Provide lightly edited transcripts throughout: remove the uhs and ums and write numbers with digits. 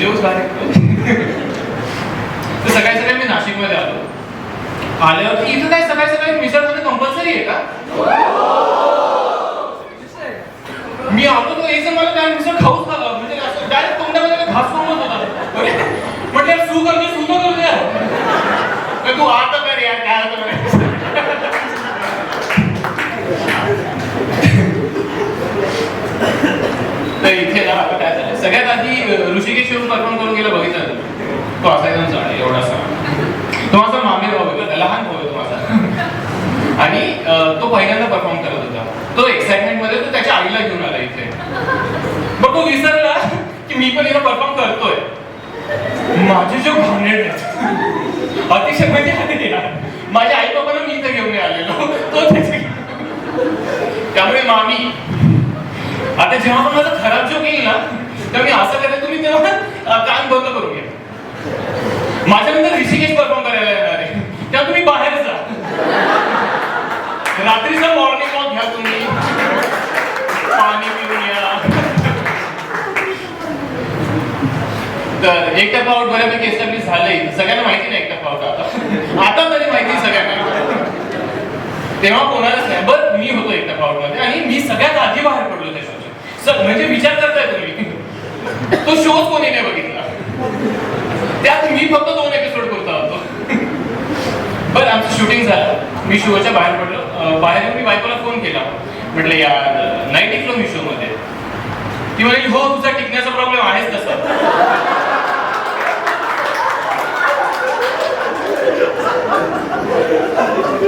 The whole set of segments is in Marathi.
जेवच बाहेर तर सकाळी सकाळी मी नाशिकमध्ये आल्यावरती इथं काय सकाळी सकाळी मिसळ खाणं कंपल्सरी आहे का? मी आलो तो एक मला काय मिसळ खाऊच खाल्ला म्हणजे असं डायरेक्ट तोंडामध्ये घास कोंबत होता. म्हटलं यार सू करतो सू तर करू यार तू आता कर यार काय आता तर इथे ना आता काय झालं सगळ्यात आधी ऋषिकेश येऊन परफॉर्म करून गेला बघितलं तो असा एकदम झाला एवढासा तो माझा मामे भाऊ होता लहान भाऊ होतो माझा आणि तो पहिल्यांदा परफॉर्म करत होता. तो एक्साइटमेंट मध्ये तो त्याच्या आईला घेऊन आला इथे. मग तो विसरला की मी पण इथे परफॉर्म करतोय. माझे जो घाणेरडे अतिशय म्हणजे माझ्या आई बाबांना मी इथे घेऊन आलेलो तो त्यामुळे मामी आता जेव्हा पण माझा खराब जोक येईल ना तेव्हा मी असं करेल तुम्ही तेव्हा कान बंद करून घ्या. माझ्यानंतर ऋषिकेश परफॉर्म करायला येणार आहे तेव्हा तुम्ही बाहेर जा. रात्रीचा मॉर्निंग वॉक घ्या तुम्ही पाणी पिऊन या. तर एक टप्पा आउट बऱ्यापैकी एस्टॅब्लिश झालंय. सगळ्यांना माहिती नाही एक टप्पा आउट आता तरी माहिती सगळ्यांना. तेव्हा कोणालाच नाही. बरं मी होतो एक टप्पा आउट मध्ये आणि मी सगळ्यात आधी बाहेर पडलो त्या शोच्या. म्हणजे विचार करताय तुम्ही तो शोच कोणी नाही बघितला. त्यात मी फक्त 2 एपिसोड करतो होतो. बरं आमचं शूटिंग झालं मी शोच्या बाहेर पडलो. बाहेर येऊन मी बायकोला फोन केला म्हटलं यार नाही टिकलो मी शो मध्ये. ती म्हणाली हो तुझा टिकण्याचा प्रॉब्लेम आहेच तसा.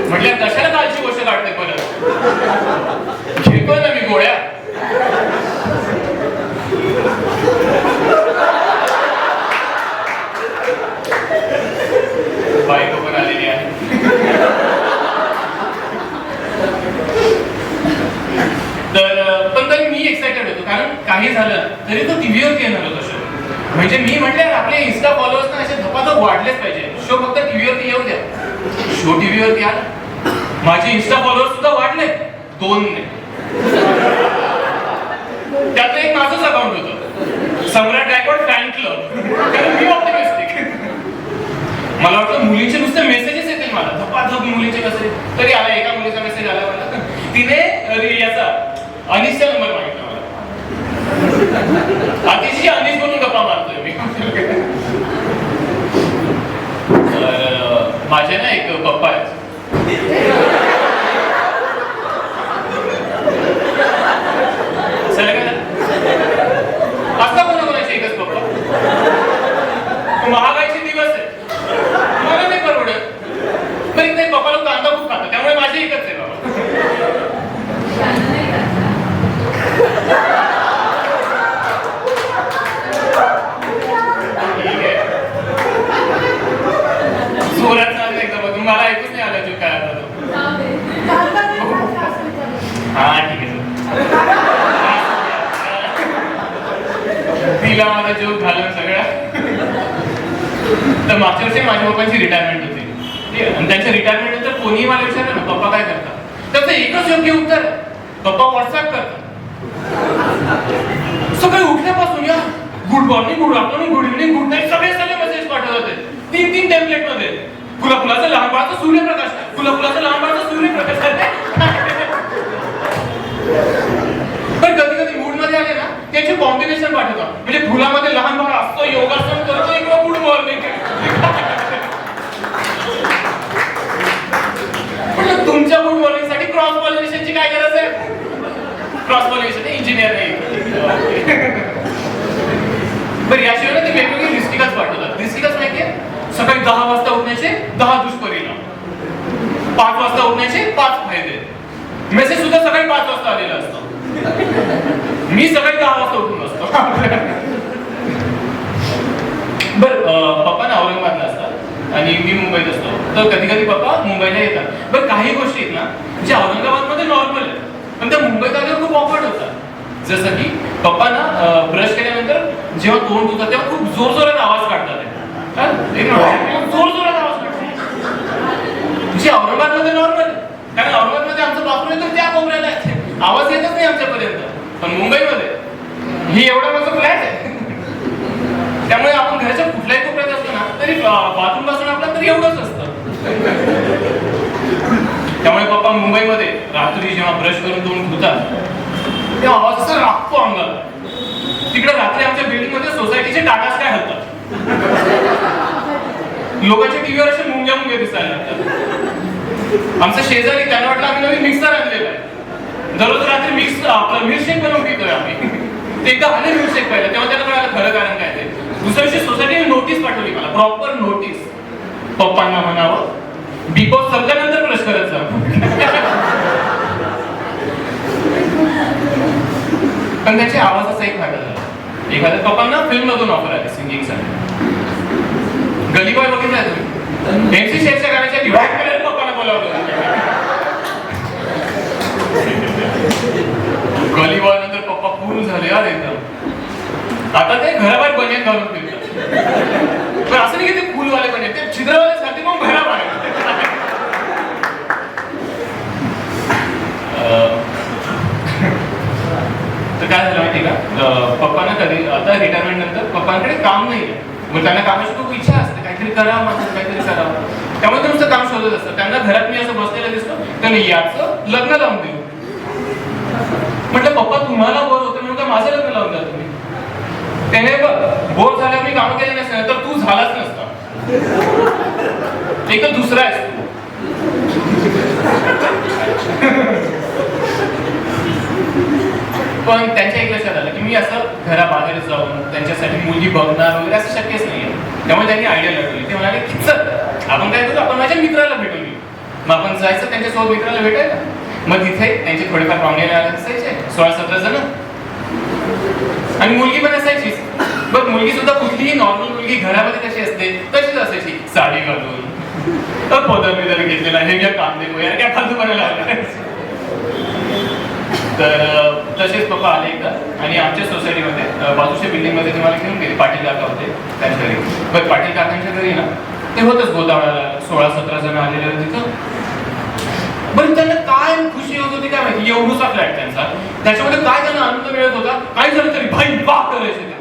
म्हटलं कशाला कालची गोष्ट काढते परत घेतो ना मी गोळ्या. बायको पण आलेली आहे. तर पण तरी मी एक्साइटेड होतो कारण काही झालं तरी तो टीव्हीवरती येणार होता शो. म्हणजे मी म्हटलं आपले इन्स्टा फॉलोअर्स ना असे धपाधप वाढलेच पाहिजे. शो फक्त टीव्हीवरती येऊ द्या. शो टीव्हीवरती आला. माझे इन्स्टा फॉलोअर्स सुद्धा वाढले 2 ने. त्यातलं एक माझंच अकाउंट होतं सम्राट गायकवाड फॅन क्लब. कारण मी ऑप्टिमिस्टिक. मला वाटतं मुलींचे नुसते मेसेजेस येतील मला धपाधप मुलींचे कसे तरी आला. एका मुलीचा मेसेज आला मला तिने याचा अनिशचा नंबर मागितला मला. अतिशय अनिश म्हणून गप्पा मारतोय मी. तर माझे ना एक पप्पा आहेत. असता कोणाकोणाचे एकच पप्पा. महागाईचे दिवस आहे मला नाही परवडत. पण इथे पप्पा लोक कांदा खूप खातात त्यामुळे माझे एकच आहे बाबा. जोरात चालू एकदम मला ऐकूच नाही आला जो काय आता तो. हा ठीक आहे तिला माझा जोक घालून सगळा. तर मागच्या वर्षी माझ्या पप्पांची रिटायरमेंट होती आणि त्यांच्या रिटायरमेंट नंतर कोणीही मला विचारलं ना पप्पा काय करतात त्याचं एकच योग्य उत्तर पप्पा व्हॉट्सअप करतात. सगळे उठल्यापासून या good morning good afternoon good evening good night सगळे मेसेज पाठवत होते 3 टेम्पलेट मध्ये. फुलाचं लहान बाळाचा सूर्यप्रकाश फुलाचं लहान बाळाचा सूर्यप्रकाश. पण कधी कधी मूड मध्ये आले ना त्याचे कॉम्बिनेशन पाठवतात. म्हणजे फुलामध्ये लहान बाळ असतो योगासन करतो किंवा गुड मॉर्निंग. म्हटलं तुमच्या गुड मॉर्निंग साठी क्रॉस पॉलिनेशनची काय गरज आहे. क्रॉस पॉलिनेशन इंजिनियर नाही. बरं याशिवाय ना ते वेगवेगळे लिस्टिकच पाठवतात. लिस्टिकच माहितीये सकाळी 10 वाजता उठण्याचे 10 दुष्परिणाम 5 वाजता उठण्याचे 5 फायदे. मेसेज सुद्धा सकाळी 5 वाजता आलेला असतो. मी सकाळी 10 वाजता उठून असतो. बर पप्पा ना औरंगाबादला असतात आणि मी मुंबईत असतो. तर कधी कधी पप्पा मुंबईला येतात. बरं काही गोष्टी आहेत ना ज्या औरंगाबादमध्ये नॉर्मल आहेत पण त्या मुंबईत आल्यावर खूप ऑकवर्ड होतात. जसं की पप्पा ना ब्रश केल्यानंतर जेव्हा तोंड धुतात तेव्हा खूप जोरजोरात आवाज काढतात. जोरजोरात आवाज काढतात जे औरंगाबादमध्ये नॉर्मल. कारण औरंगाबादमध्ये आमचं बाथरूम येतो त्या कोपऱ्याला आवाज येतच नाही आमच्यापर्यंत. पण मुंबईमध्ये ही एवढा माझा फ्लॅट आहे त्यामुळे बाथरूम पासून आपलं तर एवढंच असतं. त्यामुळे पप्पा मुंबईमध्ये रात्री जेव्हा ब्रश करून तोंड धुतात तेव्हा आवाज असा राखतो अंगाला. तिकडे रात्री आमच्या बिल्डिंग मध्ये सोसायटीचे टाटाच काय हलतात. लोकांच्या टीव्हीवर असे मुंग्या मुंग्या दिसायला लागतात. आमचा शेजारी त्यांना वाटलं आम्ही नवीन मिक्सर आणलेला आहे. दररोज रात्री आपलं मिल्कशेक बनवून पितोय आम्ही. ते एकदा आले मिल्कशेक पाहिलं तेव्हा त्यांना कळालं खरं कारण काय ते. दुसऱ्या दिवशी सोसायटीने नोटीस पाठवली मला, प्रॉपर नोटीस. पप्पांना म्हणावं बिकॉज संपल्यानंतर ब्रश करत जा. पण त्याच्या आवाजाचा एक फायदा झाला. एखाद्या पप्पांना फिल्म मधून ऑफर आली सिंगिंगसाठी. गली बॉय बघितलाय तुम्ही? एमसी शेखच्या गाण्याच्या डिव्हाइड करायला पप्पांना बोलावलं. गली बॉय नंतर पप्पा पूर्ण झाले यार एकदम. आता ते घराबाहेर बनियन घालून फिरतात. पण असं नाही की ते फुलवाले बनियन, ते छिद्रवाले साठी मग घराबाहेर. तर काय झालं माहिती का, पप्पांना कधी आता रिटायरमेंट नंतर पप्पांकडे काम नाही आहे. मग त्यांना कामाची खूप इच्छा असते, काहीतरी करावं माझं, काहीतरी करावं. त्यामुळे ते नुसतं काम शोधत असतं. त्यांना घरात मी असं बसलेलं दिसतो तर याचं लग्न लावून देऊ. म्हटलं पप्पा तुम्हाला बोर होतं म्हणून का माझं लग्न लावून द्या तुम्ही. त्याने बघ बोर झाल्यावर मी काम केले नसते तर तू झालाच नसता. एक तर दुसरा आहेस तू. पण त्यांच्या एक लक्षात आलं की मी असं घराबाहेर जाऊन त्यांच्यासाठी मुलगी बघणार वगैरे असं शक्यच नाहीये. त्यामुळे त्यांनी आयडिया लढवली. ते म्हणाले की चल आपण काय करू, आपण माझ्या मित्राला भेटून घेऊ. मग आपण जायचं त्यांच्यासोबत मित्राला भेटायला. मग तिथे त्यांचे थोडेफार पाहुणे असायचे 16-17 जण आणि मुलगी पण असायचीच. बघ मुलगी सुद्धा कुठलीही नॉर्मल मुलगी घरामध्ये कशी असते तशीच असायची. साडी घालून पदर बिदर घेतलेला, हे घ्या कांदे वगैरे काय फालतूपणा लावला. तर तसेच पप्पा आले एकदा आणि आमच्या सोसायटीमध्ये बाजूच्या बिल्डिंग मध्ये तुम्हाला घेऊन गेले. पाटील काका होते त्यांच्या घरी. बघ पाटील काकांच्या घरी ना ते होतच गोतावळ्याला 16-17 जण आलेले तिथं. बरं त्यांना काय खुशी होत होती काय माहिती, एवढूसा फ्लॅट त्यांचा, त्याच्यामध्ये काय त्यांना आनंद मिळत होता. काय झालं तरी भाई वाह करायचे ते.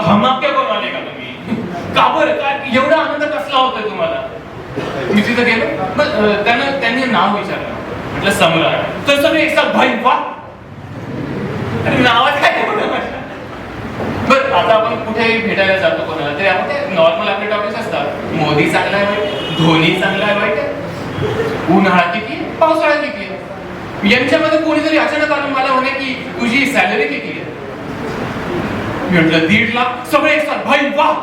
हमाक्या करून आले का तुम्ही, का बरं काय एवढा आनंद कसला होतोय तुम्हाला. मी तिथं गेलो, मग त्यांनी नाव विचारलं. म्हटलं सम्राट. तर सगळे एकसाथ भाई वाह. अरे नावात काय बरं. आता आपण कुठेही भेटायला जातो कोणाला तरी आपण ते नॉर्मल आपले टॉपिक्स असतात. मोदी चांगला आहे वाईट, धोनी चांगला आहे वाईट, उन्हाळा किती, पावसाळा किती. यांच्यामध्ये कोणीतरी अचानक आलं मला म्हणे की तुझी सॅलरी किती आहे. म्हटलं 1.5 लाख. सगळे एकसाथ भाई वाह.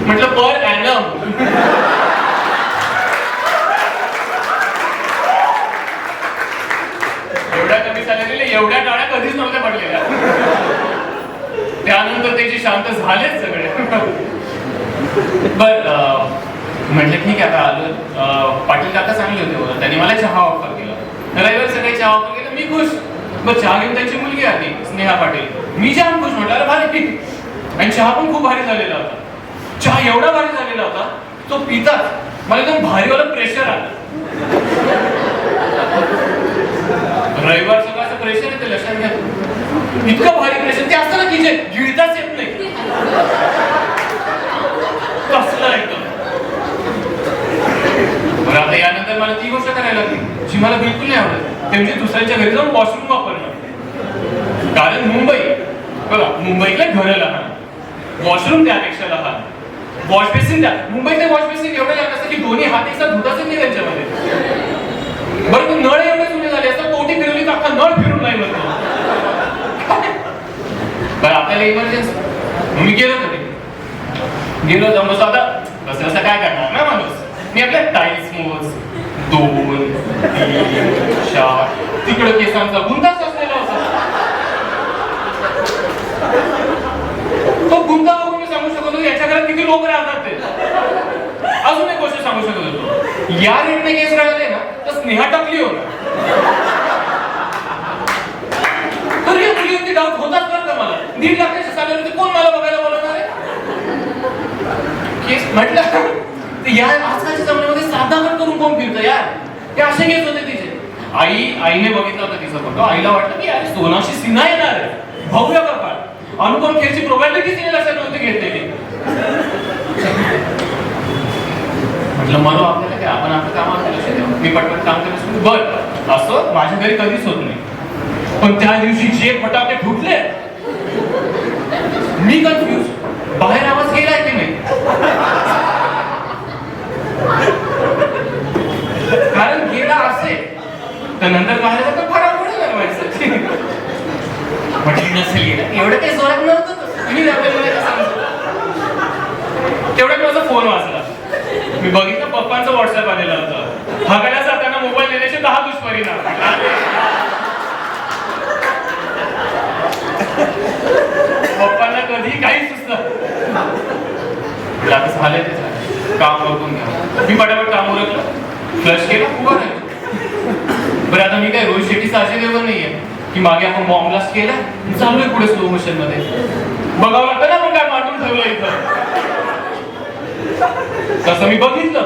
म्हटलं पर ॲनम. एवढ्या कमी सॅलरीला एवढ्या टाळ्या कधीच नव्हत्या पडलेल्या. त्यानंतर त्याची शांत झालेच सगळे. बर म्हटलं ठीक आहे आता आलो. पाटील काका चांगले होते, त्यांनी मला चहा ऑफर केला. रविवारी सगळे चहा ऑफर केलं, मी खुश. मग चहा घेऊन त्यांची मुलगी आली स्नेहा पाटील. मी जाम खुश. म्हटलं भारी. आणि चहा पण खूप भारी झालेला होता. चहा एवढा भारी झालेला होता तो पिताच मला एकदम भारीवाला प्रेशर आलं. रविवार सकाळचं प्रेशर येते लक्षात घ्या. इतकं भारी प्रेशर ते असतं ना की जे गिळताच येत नाही कसलं एकदम. बरं आता यानंतर मला ती गोष्ट करायला लागली जी मला बिलकुल नाही आवडत. ते म्हणजे दुसऱ्यांच्या घरी जाऊन वॉशरूम वापरणं. कारण मुंबई बघा, मुंबईतले घर लहान, वॉशरूम त्यापेक्षा लहान, वॉश बेसिन द्या. मुंबईतले वॉश बेसिन एवढे लहान असतं की दोन्ही हात एकसाथ धुताच नाही त्यांच्यामध्ये. बरं तू नळ एवढे जुने झाले असतात, तोटी फिरवली का अख्खा नळ फिरून नाही म्हणतो. बरं आपल्याला इमर्जन्सी मी गेलो तर मग आता कसं असं काय करणार ना माणूस. मी आपल्या टाईल्स मोज 2, 3, 4 तिकडं केसांचा गुंताच असलेला होता. तो गुंता बघून मी सांगू शकत होतो याच्या घरात किती लोक राहतात ते. अजून एक गोष्ट सांगू शकत होतो, या रेटने केस राहिले ना तर स्नेहा टाकली होणार. तर या मुलीवरती डाऊट होतात का मला. 1.5 लाखाच्या सॅलरीवरती कोण मला बघायला बोलवणार आहे. केस म्हटलं या आजकालच्या जमान्यामध्ये साधारण करून कोण फिरतं यार. ते असे केस होते तिचे. आईने बघितलं होतं तिचा फोटो. आईला वाटलं की अरे सोनाशी सिन्हा येणार आहे, भाऊया कपाळ. अनुपम खेरची प्रोबॅबिलिटी तिने लक्षात नव्हती घेतलेली. म्हटलं मरो आपल्याला काय, आपण आपलं कामात लक्ष द्यावं. मी पटपट काम करत असतो. बर असं माझ्या घरी कधीच होत नाही. पण त्या दिवशी जे फटाके फुटले मी कन्फ्युज. बाहेर आवाज गेलाय की नाही, कारण गेला असेल तर नंतर बाहेर जाता फरक पडेल लागवायचं. म्हटलं नसेल गेला, एवढं काही जोरात नव्हतं. तेवढ्यात माझा फोन वाजला. मी बघितलं पप्पांचा व्हॉट्सअप आलेला होता. हगायला जाताना मोबाईल नेण्याचे 10 दुष्परिणाम. पप्पांना कधी काही सुचलं. आता झालं ते झालं, काम बघून घ्या. मी पटापट काम उरकलं, फ्लश केला, उभा राहिलो. बरं आता मी काय रोहित शेट्टीचा अजय देवगण नाहीये की मागे आपण बॉम्ब ब्लास्ट केला, चाललोय पुढे स्लो मोशन मध्ये. बघावं लागतं ना मग काय मांडून ठेवलं इथं. तसं मी बघितलं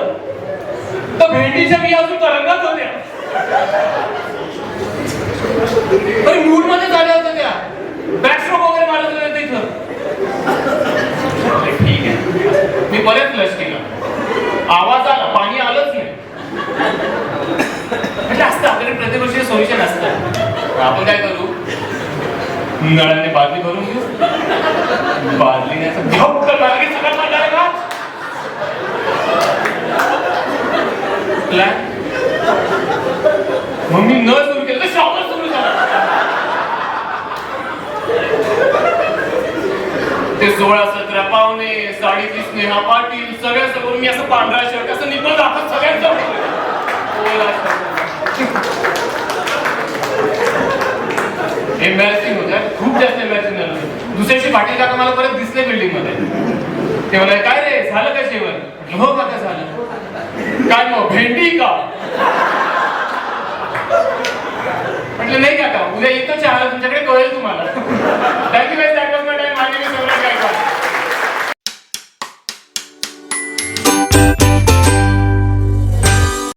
तर भेंडीच्या मी अजून तरंगात होत्या. मूड मध्ये झाल्या होत्या त्या. बॅकस्ट्रोक वगैरे मारत होते तिथं. ठीक आहे, मी परत फ्लश केला. आवाज आला, पाणी आलंच नाही. म्हणजे असतं आपल्याकडे प्रत्येक गोष्टीचं सोल्युशन असतं. आपण काय करू, नळाने बादली भरून घेऊ. बादलीने असं धक्का लागली, सगळं पडणार का प्लॅन. मग मी नळ सुरू केलं तर शॉवर सुरू झाला. ते 16-17 पाहुणे, 30 स्नेहा पाटील, सगळ्यांचं करून मी असं पांढरा शर्ट असं निघून दाखवत सगळ्यांचं एम्बॅरेसिंग होतं. खूप जास्त एम्बॅरेसिंग झालं. दुसऱ्या दिवशी पाटील काका मला परत दिसले बिल्डिंग मध्ये. ते म्हणाले काय रे झालं का जेवण. हो काका झालं. काय मग भेंडी का. म्हटलं नाही काका, उद्या येतो चहाला तुमच्याकडे, कळलं